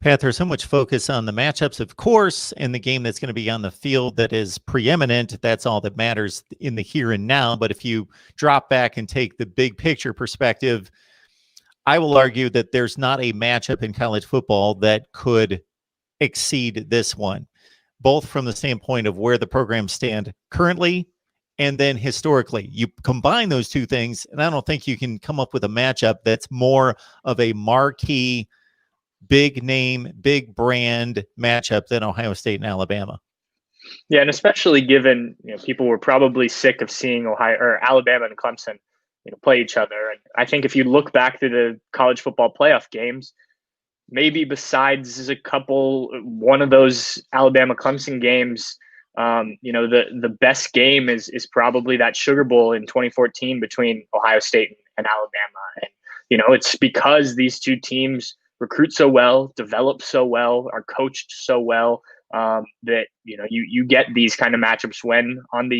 Pat, there's so much focus on the matchups, of course, and the game that's going to be on the field that is preeminent. That's all that matters in the here and now. But if you drop back and take the big picture perspective, I will argue that there's not a matchup in college football that could exceed this one, both from the standpoint of where the programs stand currently and then historically. You combine those two things, and I don't think you can come up with a matchup that's more of a marquee, big name, big brand matchup than Ohio State and Alabama. Yeah, and especially given people were probably sick of seeing Ohio or Alabama and Clemson play each other. And I think if you look back through the college football playoff games, maybe besides one of those Alabama Clemson games, the best game is probably that Sugar Bowl in 2014 between Ohio State and Alabama. And it's because these two teams recruit so well, develop so well, are coached so well, that you get these kind of matchups when on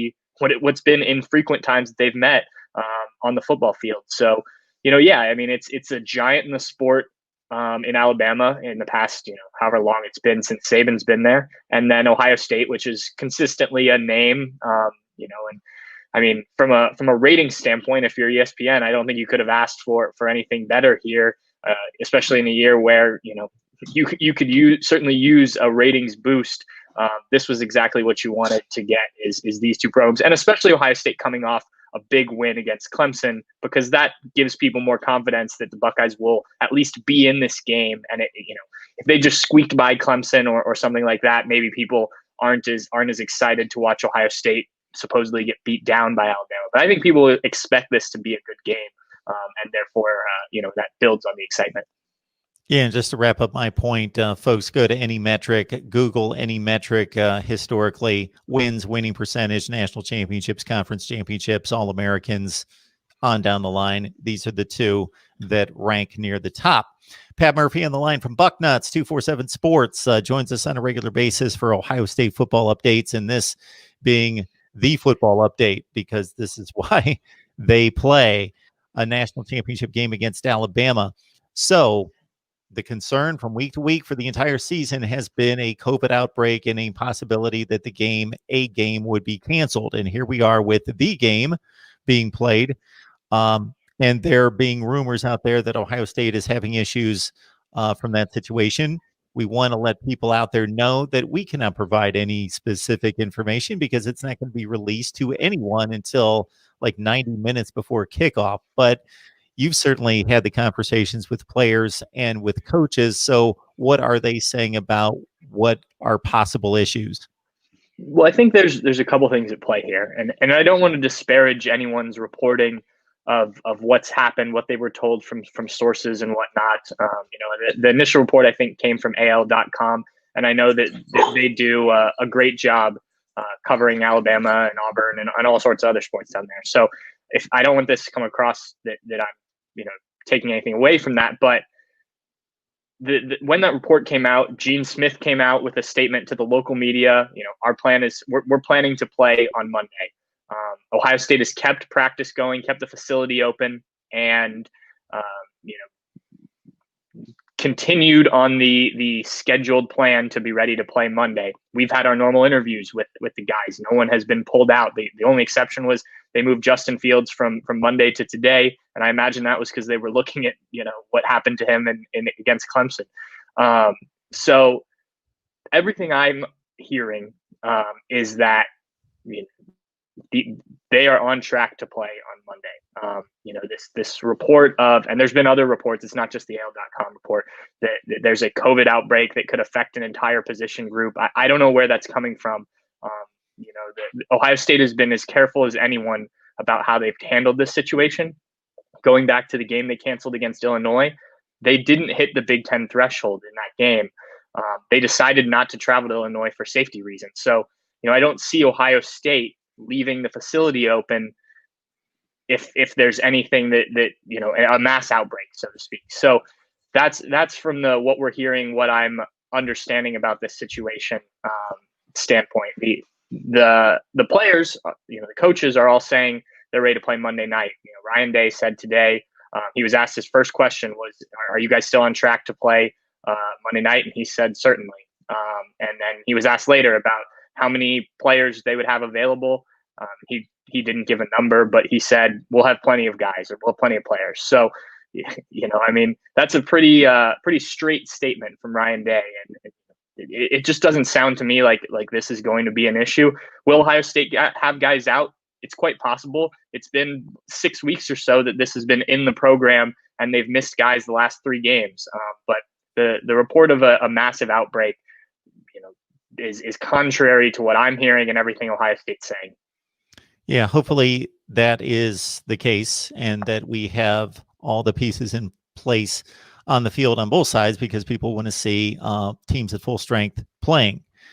what's been infrequent times that they've met on the football field. So it's a giant in the sport in Alabama in the past however long it's been since Saban's been there, and then Ohio State, which is consistently a name, and I mean from a rating standpoint, if you're ESPN, I don't think you could have asked for anything better here. Especially in a year where you could certainly use a ratings boost. This was exactly what you wanted to get is these two programs, and especially Ohio State coming off a big win against Clemson, because that gives people more confidence that the Buckeyes will at least be in this game. And if they just squeaked by Clemson or something like that, maybe people aren't as excited to watch Ohio State supposedly get beat down by Alabama. But I think people expect this to be a good game. And therefore, that builds on the excitement. Yeah, and just to wrap up my point, folks, go to any metric, Google any metric historically, wins, winning percentage, national championships, conference championships, All-Americans, on down the line. These are the two that rank near the top. Pat Murphy on the line from Bucknuts, 247 Sports, joins us on a regular basis for Ohio State football updates, and this being the football update because this is why they play a national championship game against Alabama. So the concern from week to week for the entire season has been a COVID outbreak and a possibility that a game would be canceled. And here we are with the game being played. And there being rumors out there that Ohio State is having issues from that situation. We want to let people out there know that we cannot provide any specific information because it's not going to be released to anyone until like 90 minutes before kickoff. But you've certainly had the conversations with players and with coaches. So what are they saying about what are possible issues? Well, I think there's a couple things at play here. And I don't want to disparage anyone's reporting of what's happened, what they were told from sources and whatnot. The initial report, I think, came from AL.com. And I know that they do a great job covering Alabama and Auburn and all sorts of other sports down there. So if I don't want this to come across that I'm taking anything away from that, but when that report came out, Gene Smith came out with a statement to the local media. Our plan is we're planning to play on Monday. Ohio State has kept practice going, kept the facility open, and continued on the scheduled plan to be ready to play Monday. We've had our normal interviews with the guys. No one has been pulled out. The only exception was they moved Justin Fields from Monday to today, and I imagine that was because they were looking at what happened to him in against Clemson. So everything I'm hearing is that they are on track to play on Monday. This report of, and there's been other reports, it's not just the AL.com report, that there's a COVID outbreak that could affect an entire position group. I don't know where that's coming from. Ohio State has been as careful as anyone about how they've handled this situation. Going back to the game they canceled against Illinois, they didn't hit the Big Ten threshold in that game. They decided not to travel to Illinois for safety reasons. So, I don't see Ohio State leaving the facility open if there's anything that a mass outbreak, so to speak. So that's from what we're hearing, what I'm understanding about this situation standpoint. The players, the coaches are all saying they're ready to play Monday night. Ryan Day said today, he was asked, his first question was, are you guys still on track to play Monday night, and he said certainly. And then he was asked later about how many players they would have available. He didn't give a number, but he said we'll have plenty of guys, or we'll have plenty of players. So, I mean, that's a pretty straight statement from Ryan Day, and it just doesn't sound to me like this is going to be an issue. Will Ohio State have guys out? It's quite possible. It's been 6 weeks or so that this has been in the program, and they've missed guys the last 3 games. But the report of a massive outbreak, is contrary to what I'm hearing and everything Ohio State's saying. Yeah, hopefully that is the case, and that we have all the pieces in place on the field on both sides, because people want to see teams at full strength playing.